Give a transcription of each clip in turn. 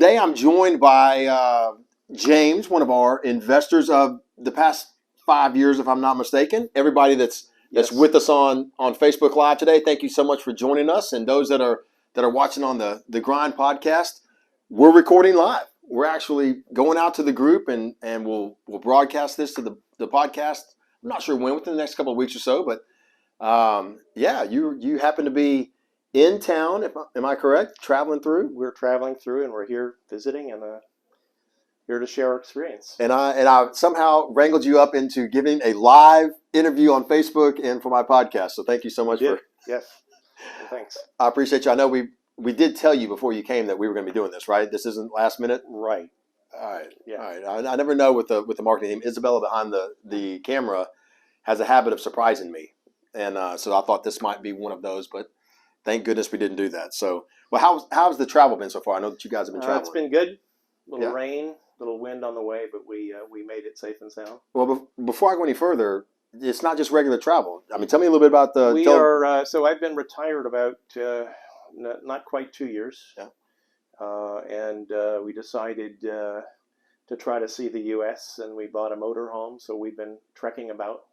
today I'm joined by James, one of our investors of the past 5 years, if I'm not mistaken. Everybody that's with us on Facebook Live today, thank you so much for joining us. And those that are watching on the Grind podcast, we're recording live. We're actually going out to the group and we'll broadcast this to the podcast. I'm not sure when, within the next couple of weeks or so, but you happen to be in town. Am I correct? Traveling through? We're traveling through, and we're here visiting and here to share our experience. And I somehow wrangled you up into giving a live interview on Facebook and for my podcast. So thank you so much for. Yes. Well, thanks. I appreciate you. I know we did tell you before you came that we were going to be doing this, right? This isn't last minute. Right. All right. Yeah. All right. I never know with the marketing team. Isabella behind the camera has a habit of surprising me, and so I thought this might be one of those, but thank goodness we didn't do that. So, well, how's the travel been so far? I know that you guys have been traveling. It's been good. Little rain, little wind on the way, but we made it safe and sound. Well, before I go any further, it's not just regular travel. I mean, tell me a little bit about the. So I've been retired about not quite 2 years. Yeah. And we decided to try to see the U.S. and we bought a motorhome. So we've been trekking about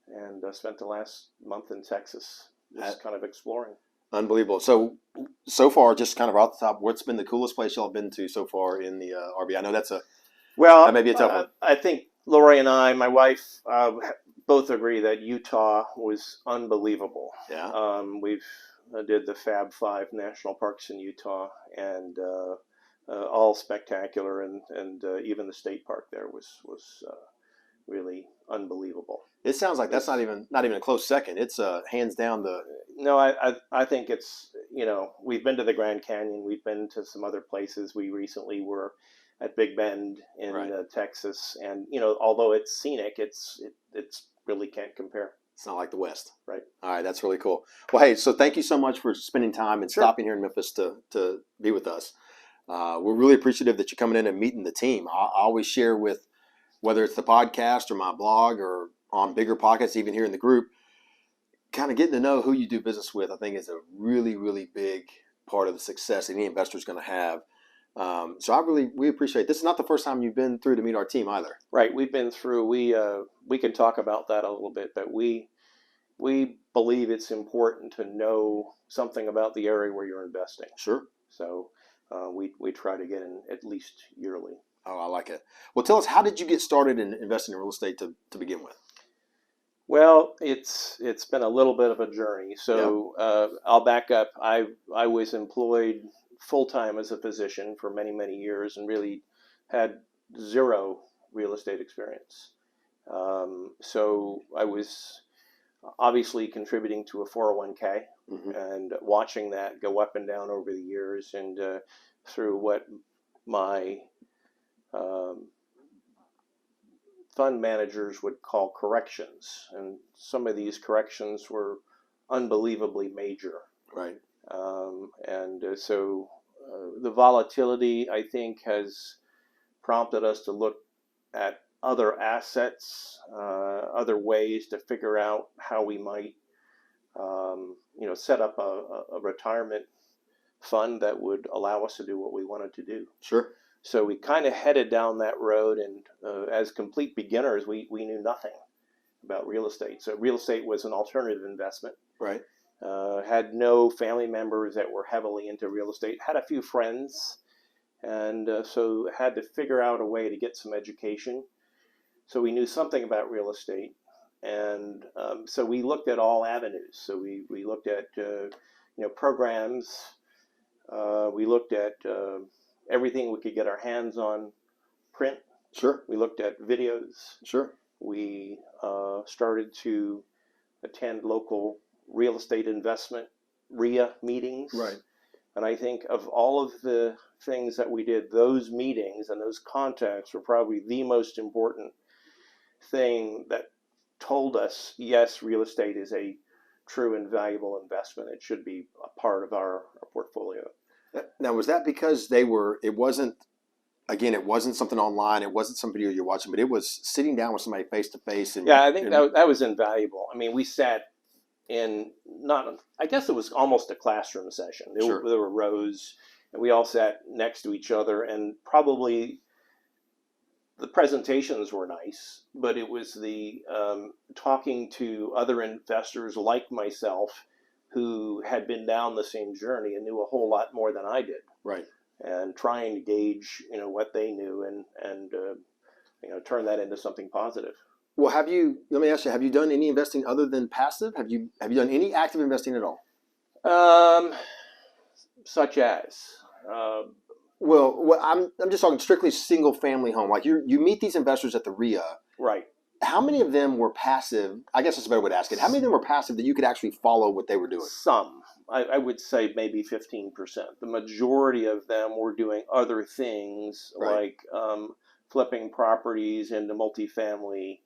and spent the last month in Texas, just kind of exploring. Unbelievable. So far, just kind of off the top, what's been the coolest place y'all been to so far in the RB? I know that may be a tough one. I think Lori and I, my wife, both agree that Utah was unbelievable. Yeah. We've did the Fab 5 national parks in Utah, and all spectacular, and even the state park there was really unbelievable. It sounds like that's not even a close second. It's hands down the. No, I think it's, we've been to the Grand Canyon, we've been to some other places. We recently were at Big Bend in Texas, and although it's scenic, it's really can't compare. It's not like the West. Right. All right, that's really cool. Well, hey, so thank you so much for spending time and stopping here in Memphis to be with us. We're really appreciative that you're coming in and meeting the team. I always share with, whether it's the podcast or my blog or on bigger podcasts, even here in the group, kind of getting to know who you do business with, I think is a really, really big part of the success any investor is going to have. So we appreciate this. Is not the first time you've been through to meet our team either. Right. We've been through, we can talk about that a little bit, but we believe it's important to know something about the area where you're investing. Sure. So we try to get in at least yearly. Oh, I like it. Well, tell us, how did you get started in investing in real estate to begin with? Well, it's been a little bit of a journey. So I'll back up. I was employed full-time as a physician for many, many years and really had zero real estate experience. So I was obviously contributing to a 401k and watching that go up and down over the years, and through what my fund managers would call corrections, and some of these corrections were unbelievably major. Right. So the volatility, I think, has prompted us to look at other assets, other ways to figure out how we might, set up a retirement fund that would allow us to do what we wanted to do. Sure. So we kind of headed down that road, and as complete beginners, we knew nothing about real estate. So real estate was an alternative investment. Right. Had no family members that were heavily into real estate. Had a few friends, and so had to figure out a way to get some education. So we knew something about real estate, and so we looked at all avenues. So we looked at programs. We looked at everything we could get our hands on, print. Sure. We looked at videos. Sure. We started to attend local real estate investment REIA meetings. Right. And I think of all of the things that we did, those meetings and those contacts were probably the most important thing that told us, yes, real estate is a true and valuable investment. It should be a part of our portfolio. Now, was that because it wasn't something online, it wasn't some video you're watching, but it was sitting down with somebody face to face? Yeah, I think that was invaluable. I mean, we sat in I guess it was almost a classroom session. There were rows, and we all sat next to each other, and probably the presentations were nice, but it was the talking to other investors like myself who had been down the same journey and knew a whole lot more than I did. Right. And trying to gauge, what they knew and turn that into something positive. Well, let me ask you, have you done any investing other than passive? Have you done any active investing at all? Such as, well, I'm just talking strictly single family home. Like you meet these investors at the REIA. right. How many of them were passive? I guess that's a better way to ask it. How many of them were passive that you could actually follow what they were doing? Some. I would say maybe 15%. The majority of them were doing other things, Right. like flipping properties into multifamily,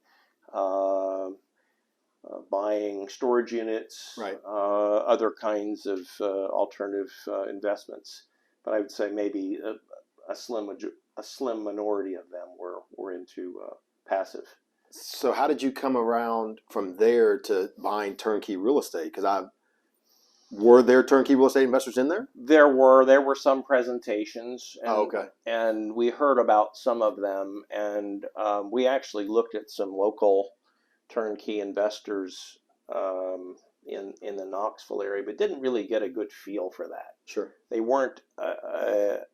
buying storage units, Right. other kinds of alternative investments. But I would say maybe a slim minority of them were into passive. So how did you come around from there to buying turnkey real estate? Because were there turnkey real estate investors in there? There were some presentations, and, Okay. and we heard about some of them, and we actually looked at some local turnkey investors in the Knoxville area, but didn't really get a good feel for that. Sure. They weren't a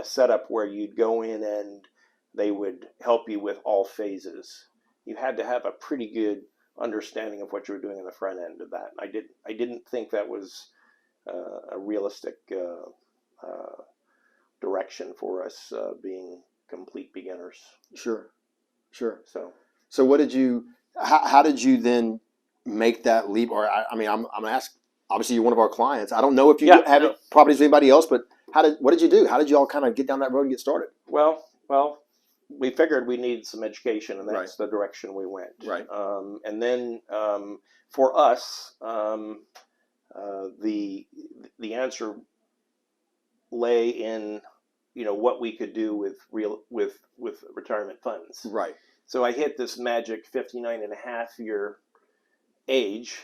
setup where you'd go in and they would help you with all phases. You had to have a pretty good understanding of what you were doing in the front end of that. And I didn't think that was a realistic direction for us, being complete beginners. Sure. So how did you then make that leap? Or I'm gonna ask. Obviously, you're one of our clients. I don't know if you have properties with anybody else, but what did you do? How did you all kind of get down that road and get started? Well, we figured we needed some education, and that's the direction we went. Right. And then for us, the answer lay in what we could do with retirement funds. Right. So I hit this magic 59 and a half year age,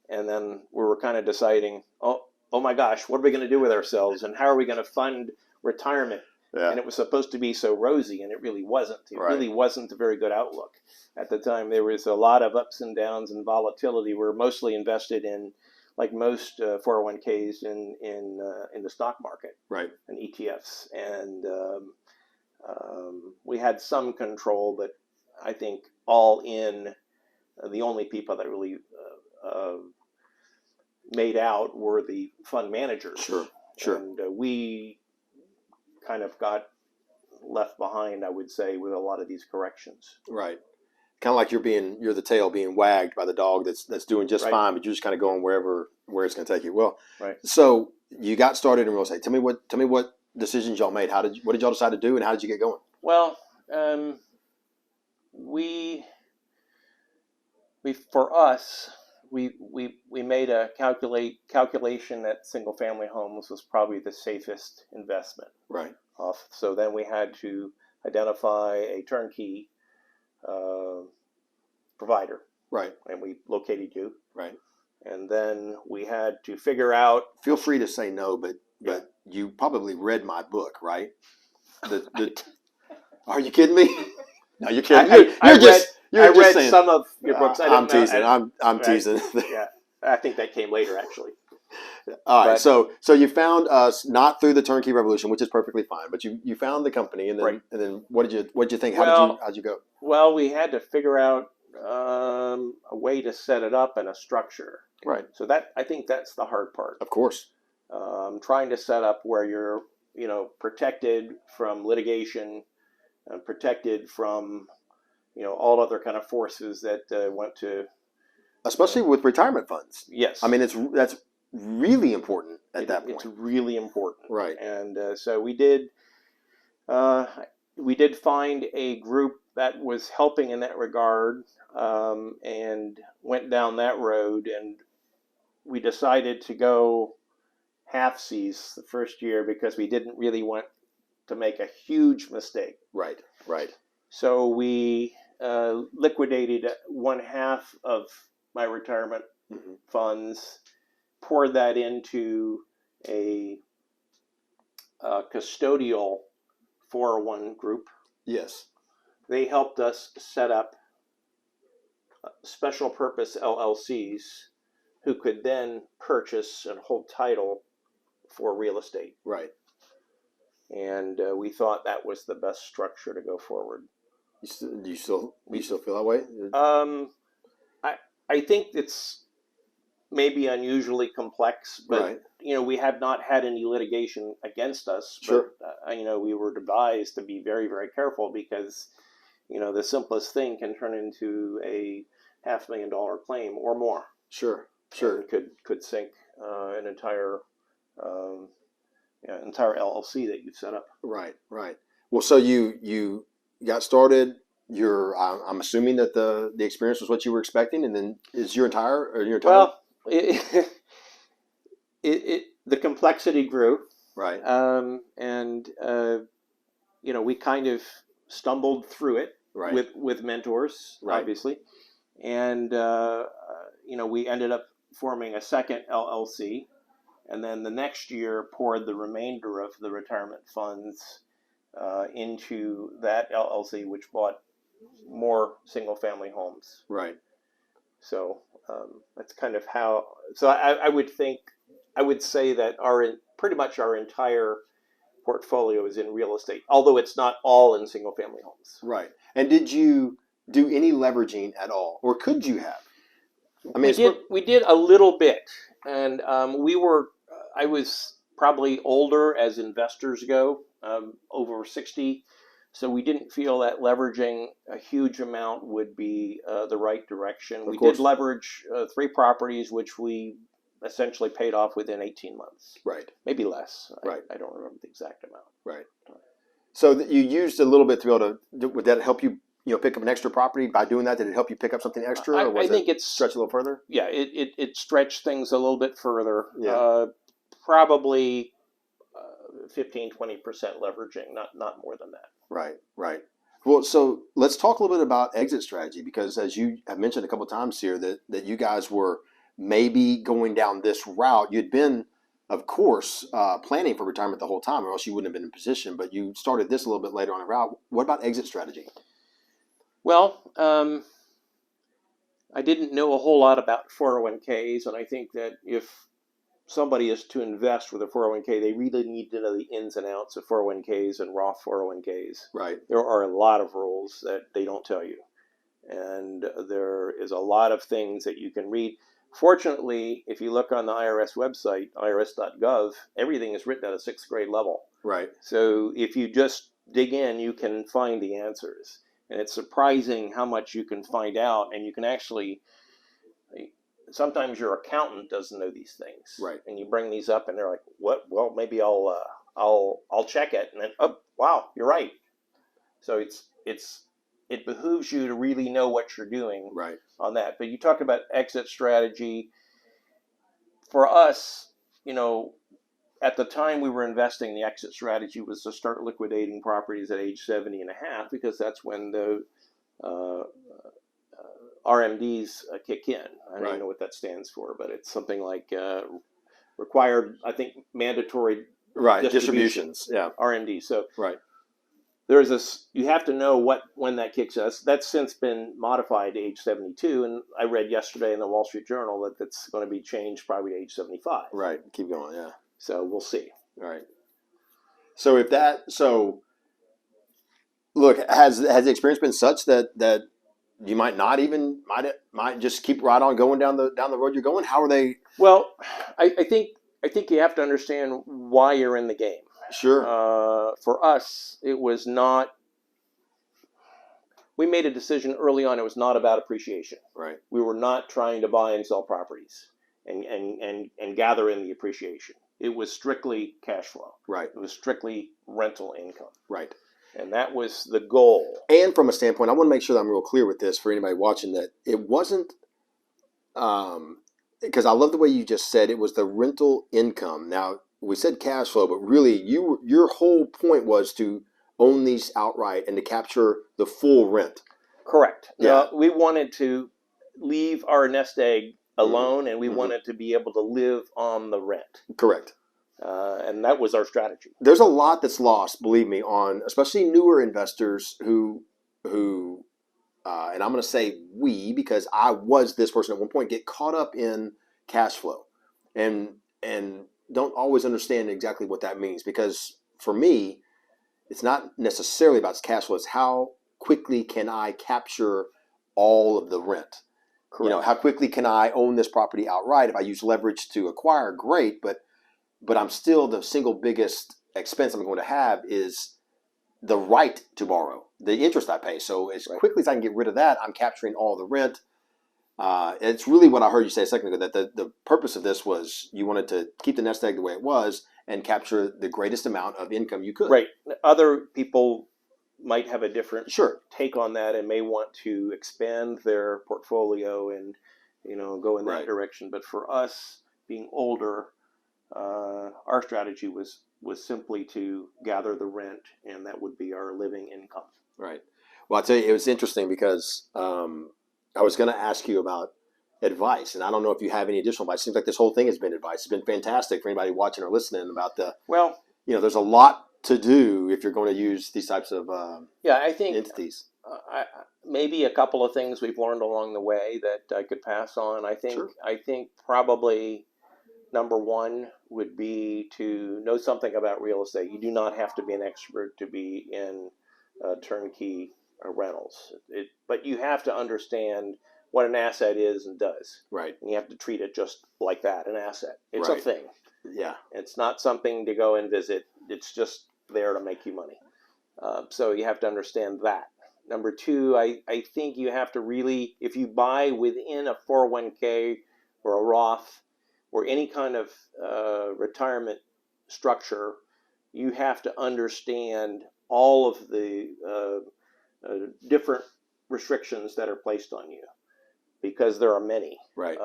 and then we were kind of deciding, oh my gosh, what are we going to do with ourselves, and how are we going to fund retirement? Yeah. And it was supposed to be so rosy, and it really wasn't. It really wasn't a very good outlook. At the time, there was a lot of ups and downs and volatility. We're mostly invested in, like most 401ks, in the stock market, right, and ETFs. And we had some control, but I think all in, the only people that really made out were the fund managers. Sure. And we kind of got left behind, I would say, with a lot of these corrections. Right. Kind of like you're the tail being wagged by the dog that's doing just fine, but you're just kind of going where it's going to take you. Well, so you got started in real estate. Tell me what decisions y'all made. What did y'all decide to do, and how did you get going? Well, we for us, we made a calculation that single family homes was probably the safest investment. Right. So then we had to identify a turnkey provider. Right. And we located you. Right. And then we had to figure out. Feel free to say no, but you probably read my book, right? Are you kidding me? No, you're kidding. I read some of your books. I'm teasing. I'm teasing. Yeah, I think that came later, actually. All right. So you found us not through the turnkey revolution, which is perfectly fine, but you found the company, and then what did you think? How'd you go? Well, we had to figure out a way to set it up and a structure. Right. So I think that's the hard part. Of course. Trying to set up where you're protected from litigation, protected from all other kind of forces that went to. Especially with retirement funds. Yes. I mean, that's really important at that point. It's really important. Right. And so we did find a group that was helping in that regard, and went down that road, and we decided to go halfsies the first year because we didn't really want to make a huge mistake. Right. So we liquidated 1/2 of my retirement funds, poured that into a custodial 401 group. Yes. They helped us set up special purpose LLCs who could then purchase and hold title for real estate. Right. And we thought that was the best structure to go forward. Do you still feel that way? I think it's maybe unusually complex, but right. We have not had any litigation against us. Sure. But we were advised to be very, very careful because the simplest thing can turn into a $500,000 claim or more. Sure. And could sink an entire LLC that you've set up. Right. Well, so you got started. I'm assuming that the experience was what you were expecting, and then is your entire Well, the complexity grew. Right. And we kind of stumbled through it. Right. with mentors, right. obviously, and we ended up forming a second LLC, and then the next year poured the remainder of the retirement funds into that LLC, which bought more single-family homes. Right. So that's kind of how. So I would say that pretty much our entire portfolio is in real estate, although it's not all in single-family homes. Right. And did you do any leveraging at all, or could you have? I mean, we did a little bit, and I was probably older as investors go, over 60, so we didn't feel that leveraging a huge amount would be the right direction. We did leverage 3 properties, which we essentially paid off within 18 months. Right. Maybe less. Right. I don't remember the exact amount. Right. So you used a little bit to be able to. Would that help you? Pick up an extra property by doing that? Did it help you pick up something extra? Or was I think it stretch a little further? Yeah, it stretched things a little bit further. Yeah. Probably 15-20% leveraging, not more than that. Right. Well, so let's talk a little bit about exit strategy, because as you have mentioned a couple of times here, that you guys were maybe going down this route. You'd been, of course, planning for retirement the whole time, or else you wouldn't have been in position. But you started this a little bit later on the route. What about exit strategy? Well, I didn't know a whole lot about 401ks, and I think that if somebody is to invest with a 401k, they really need to know the ins and outs of 401ks and Roth 401ks. Right. There are a lot of rules that they don't tell you, and there is a lot of things that you can read. Fortunately, if you look on the IRS website, irs.gov, everything is written at a 6th grade level. Right. So if you just dig in, you can find the answers. And it's surprising how much you can find out, and you can actually. Sometimes your accountant doesn't know these things, right? And you bring these up, and they're like, "What? Well, maybe I'll check it." And then, oh, wow, you're right. So it behooves you to really know what you're doing, right, on that. But you talk about exit strategy. For us, at the time we were investing, the exit strategy was to start liquidating properties at age 70 and a half, because that's when the RMDs kick in. I don't even know what that stands for, but it's something like required, I think, mandatory distributions. Yeah, RMD. So right. There's this. You have to know when that kicks us. That's since been modified to age 72, and I read yesterday in the Wall Street Journal that that's going to be changed probably to age 75. Right. Keep going. Yeah. So we'll see. All right. So look, has the experience been such that you might not even might just keep right on going down the road you're going? How are they? Well, I think you have to understand why you're in the game. Sure. For us, it was not. We made a decision early on. It was not about appreciation. Right. We were not trying to buy and sell properties and gather in the appreciation. It was strictly cash flow. Right. It was strictly rental income. Right. And that was the goal. And from a standpoint, I want to make sure that I'm real clear with this for anybody watching, that it wasn't, because I love the way you just said it was the rental income. Now, we said cash flow, but really your whole point was to own these outright and to capture the full rent. Correct. Yeah. We wanted to leave our nest egg alone, and we wanted to be able to live on the rent. Correct. And that was our strategy. There's a lot that's lost, believe me, on especially newer investors who and I'm going to say we, because I was this person at one point, get caught up in cash flow, and don't always understand exactly what that means. Because for me, it's not necessarily about cash flow; it's how quickly can I capture all of the rent. Correct. You know, how quickly can I own this property outright? If I use leverage to acquire, great, but I'm still the single biggest expense I'm going to have is the right to borrow, the interest I pay. So as quickly as I can get rid of that, I'm capturing all the rent. It's really what I heard you say a second ago, that the purpose of this was you wanted to keep the nest egg the way it was and capture the greatest amount of income you could. Right. Other people might have a different Sure. take on that and may want to expand their portfolio and, go in that direction. But for us, being older, our strategy was simply to gather the rent, and that would be our living income. Right. Well, I'll tell you, it was interesting because I was going to ask you about advice, and I don't know if you have any additional advice. It seems like this whole thing has been advice. It's been fantastic for anybody watching or listening about there's a lot to do if you're going to use these types of I think entities. Maybe a couple of things we've learned along the way that I could pass on. I think probably number one would be to know something about real estate. You do not have to be an expert to be in turnkey rentals, but you have to understand what an asset is and does. Right. And you have to treat it just like that, an asset. It's a thing. Yeah. It's not something to go and visit. It's just there to make you money. So you have to understand that. Number two, I think you have to really, if you buy within a 401k or a Roth or any kind of retirement structure, you have to understand all of the different restrictions that are placed on you, because there are many. Right.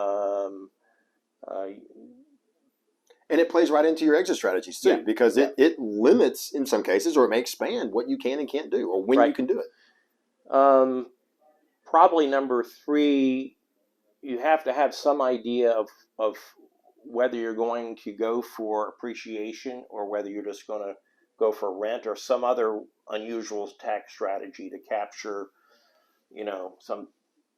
And it plays right into your exit strategies too, because it limits in some cases, or it may expand what you can and can't do, or when you can do it. Probably number three, you have to have some idea of whether you're going to go for appreciation or whether you're just going to go for rent or some other unusual tax strategy to capture, some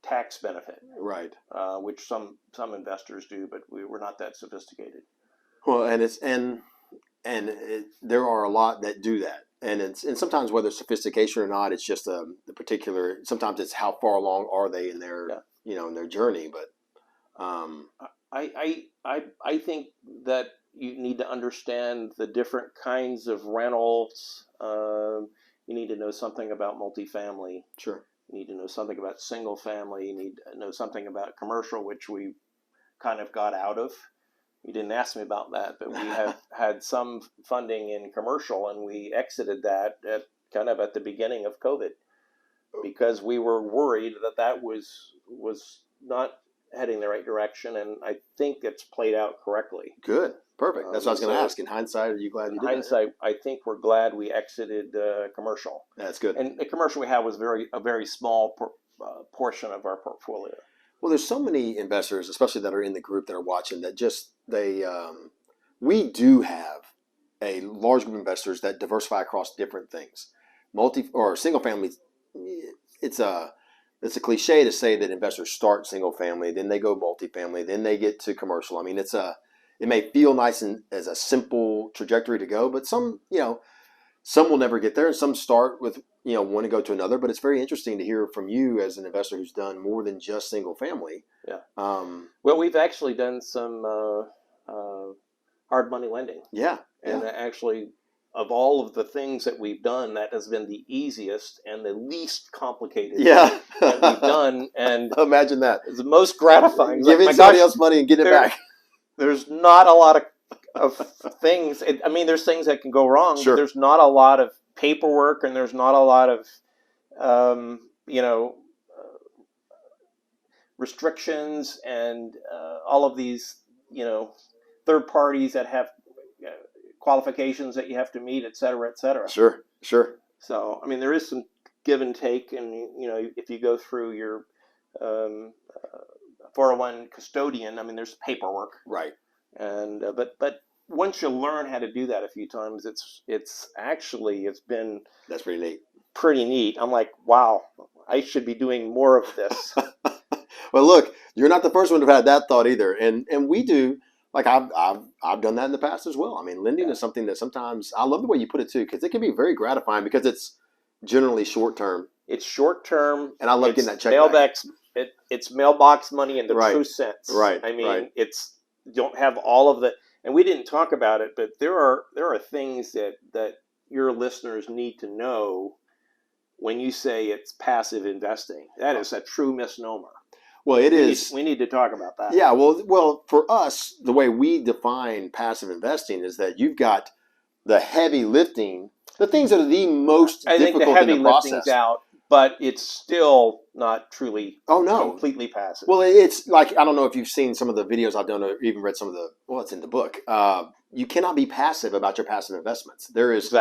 tax benefit. Right. Which some investors do, but we're not that sophisticated. Well, there are a lot that do that, and sometimes whether it's sophistication or not, it's just the particular. Sometimes it's how far along are they in their in their journey. But I think that you need to understand the different kinds of rentals. You need to know something about multifamily. Sure. You need to know something about single family. You need to know something about commercial, which we kind of got out of. You didn't ask me about that, but we have had some funding in commercial, and we exited that at the beginning of COVID because we were worried that was not heading the right direction, and I think it's played out correctly. Good. Perfect. That's what I was going to ask. In hindsight, are you glad you did hindsight, that? I think we're glad we exited commercial. That's good. And the commercial we had was a very small portion of our portfolio. Well, there's so many investors, especially that are in the group that are watching, that we do have a large group of investors that diversify across different things. Single family, it's a cliche to say that investors start single family, then they go multifamily, then they get to commercial. I mean, it may feel nice and as a simple trajectory to go, but some will never get there, and some start with want to go to another. But it's very interesting to hear from you as an investor who's done more than just single family. Yeah. Well, we've actually done some hard money lending. Yeah. And actually, of all of the things that we've done, that has been the easiest and the least complicated that we've done. And imagine that. It's the most gratifying. Giving somebody else money and getting it back. There's not a lot of things. There's things that can go wrong. Sure. But there's not a lot of paperwork, and there's not a lot of restrictions and all of these third parties that have qualifications that you have to meet, et cetera, et cetera. Sure. So there is some give and take, and if you go through your 401 custodian, there's paperwork. Right. And but once you learn how to do that a few times, it's been That's pretty neat. Pretty neat. I'm like, wow, I should be doing more of this. Well, look, you're not the first one to have had that thought either, and we do. Like I've done that in the past as well. I mean, lending is something that sometimes I love the way you put it too, because it can be very gratifying because it's generally short term. It's short term, and I love getting that check mailbox. It's mailbox money in the Right. true sense. Right. I mean, Right. it's you don't have all of the, and we didn't talk about it, but there are things that your listeners need to know when you say it's passive investing. That is a true misnomer. Well, it is. We need to talk about that. Yeah. Well, for us, the way we define passive investing is that you've got the heavy lifting, the things that are the most I think difficult the heavy in the process. lifting's out, but it's still not truly completely passive. Well, it's like, I don't know if you've seen some of the videos I've done or even read some of the, well, it's in the book. You cannot be passive about your passive investments. There is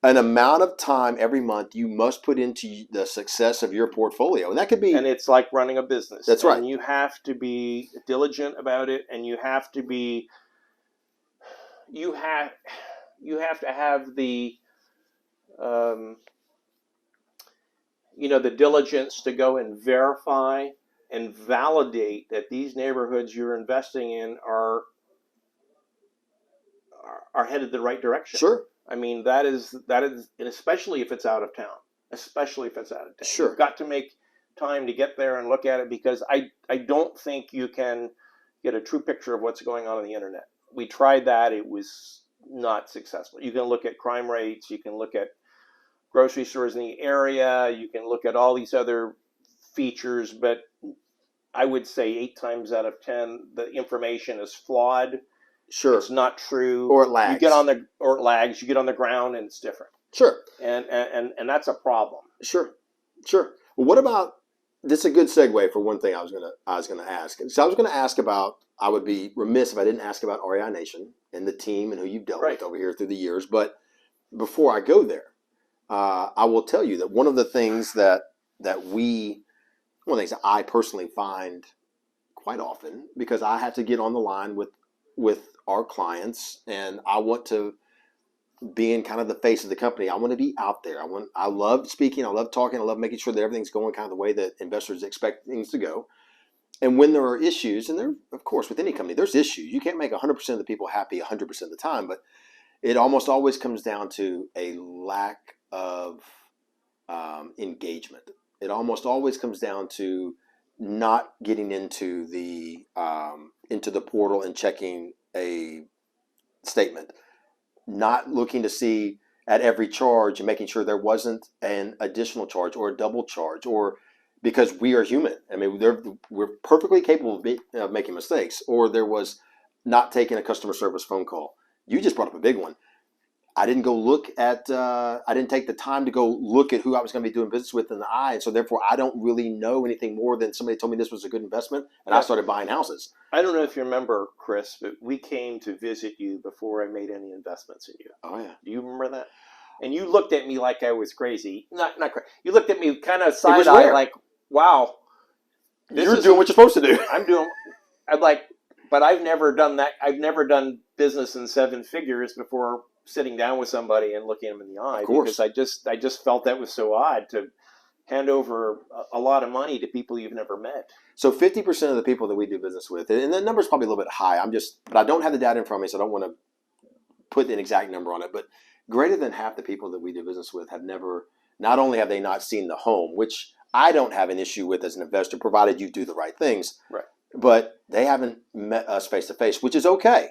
an amount of time every month you must put into the success of your portfolio. And that could be... And it's like running a business. That's right. And you have to be diligent about it, and you have to be... You have to have the... the diligence to go and verify and validate that these neighborhoods you're investing in are headed the right direction. Sure. I mean, that is, and especially if it's out of town. Sure. You've got to make time to get there and look at it, because I don't think you can get a true picture of what's going on the internet. We tried that. It was not successful. You can look at crime rates. You can look at grocery stores in the area. You can look at all these other features, but I would say 8 times out of 10, the information is flawed. Sure. It's not true. Or it lags. Or it lags. You get on the ground and it's different. Sure. And that's a problem. Sure. Well, what about, this is a good segue for one thing I was gonna ask. So I was gonna ask about, I would be remiss if I didn't ask about REI Nation and the team and who you've dealt with over here through the years. But before I go there, I will tell you that one of the things that I personally find quite often, because I have to get on the line with our clients, and I want to be in kind of the face of the company. I want to be out there. I love speaking. I love talking. I love making sure that everything's going kind of the way that investors expect things to go. And when there are issues, and there, of course, with any company, there's issues. You can't make 100% of the people happy 100% of the time, but it almost always comes down to a lack of engagement. It almost always comes down to not getting into the portal and checking a statement, not looking to see at every charge and making sure there wasn't an additional charge or a double charge, or because we are human. I mean, we're perfectly capable of making mistakes, or there was not taking a customer service phone call. You just brought up a big one. I didn't go look at, I didn't take the time to go look at who I was going to be doing business with in the eye. And so therefore, I don't really know anything more than somebody told me this was a good investment, and I started buying houses. I don't know if you remember, Chris, but we came to visit you before I made any investments in you. Oh, yeah. Do you remember that? And you looked at me like I was crazy. Not crazy. You looked at me kind of side-eye like, wow. You're doing what you're supposed to do. I'm like, but I've never done that. I've never done business in 7 figures before sitting down with somebody and looking them in the eye. Of course. Because I just felt that was so odd to hand over a lot of money to people you've never met. So 50% of the people that we do business with, and the number's probably a little bit high. But I don't have the data in front of me, so I don't want to put an exact number on it. But greater than half the people that we do business with not only have they not seen the home, which I don't have an issue with as an investor, provided you do the right things. Right. But they haven't met us face to face, which is okay.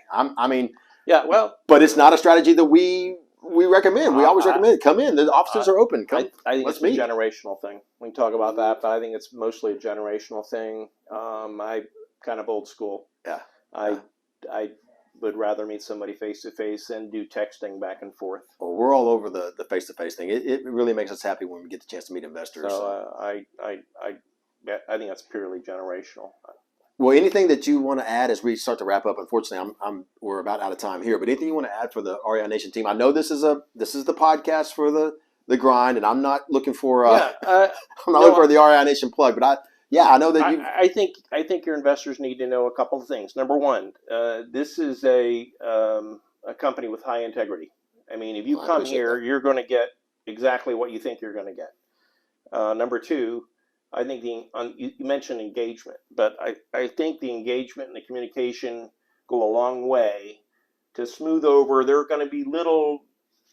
Yeah, well, but it's not a strategy that we recommend. We always recommend come in. The offices are open. Come, I think let's it's a generational thing. We can talk about that, but I think it's mostly a generational thing. I kind of old school. Yeah. I would rather meet somebody face to face and do texting back and forth. Well, we're all over the face to face thing. It really makes us happy when we get the chance to meet investors. So I think that's purely generational. Well, anything that you want to add as we start to wrap up? Unfortunately, we're about out of time here. But anything you want to add for the REI Nation team? I know this is the podcast for the grind, and I'm not looking for I'm not looking for the REI Nation plug. But Yeah, I know that you. I think your investors need to know a couple of things. Number one, this is a company with high integrity. I mean, if you I come appreciate here, that. you're going to get exactly what you think you're going to get. Number two, I think you mentioned engagement, but I think the engagement and the communication go a long way to smooth over. There are going to be little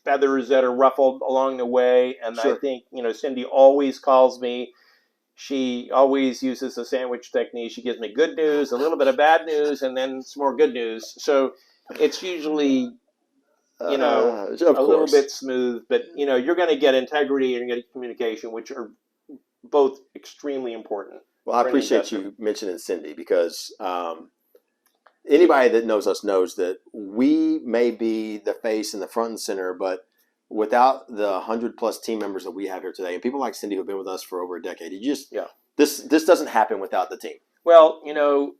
feathers that are ruffled along the way, and I Sure. think Cindy always calls me. She always uses the sandwich technique. She gives me good news, a little bit of bad news, and then some more good news. So it's usually Of a little course. bit smooth, but you're going to get integrity and you're going to get communication, which are both extremely important Well, I for an appreciate investor. you mentioning Cindy because anybody that knows us knows that we may be the face and the front and center, but without the 100+ team members that we have here today, and people like Cindy who've been with us for over a decade, Yeah. this doesn't happen without the team. Well,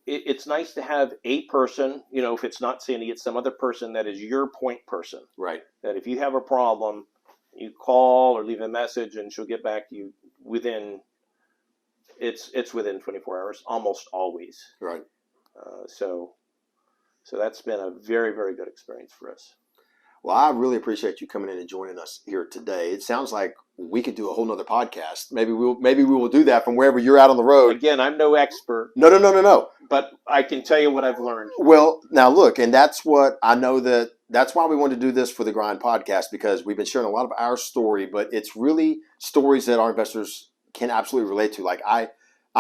it's nice to have a person. If it's not Cindy, it's some other person that is your point person. Right. That if you have a problem, you call or leave a message, and she'll get back to you within. It's within 24 hours, almost always. Right. So that's been a very, very good experience for us. Well, I really appreciate you coming in and joining us here today. It sounds like we could do a whole nother podcast. Maybe we will do that from wherever you're out on the road. Again, I'm no expert. No. But I can tell you what I've learned. Well, now look, and that's what I know that's why we wanted to do this for the Grind podcast, because we've been sharing a lot of our story, but it's really stories that our investors can absolutely relate to. Like I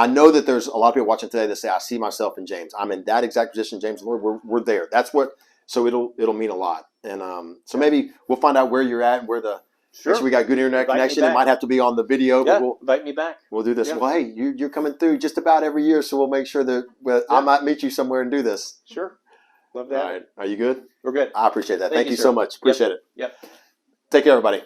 know that there's a lot of people watching today that say, I see myself in James. I'm in that exact position, James and Lord. We're there. That's what. So it'll mean a lot. And so maybe we'll find out where you're at and where the. Sure. Make sure we got good internet Invite me connection. It back. might have to be on the video, Yeah, but invite me back. we'll do this. Yeah. Well, hey, you're coming through just about every year, so we'll make sure that I might meet you somewhere and do this. Sure. Love All that. right. Are you good? We're good. I appreciate that. Thank you sir. so much. Appreciate it. Yep. Take care, everybody.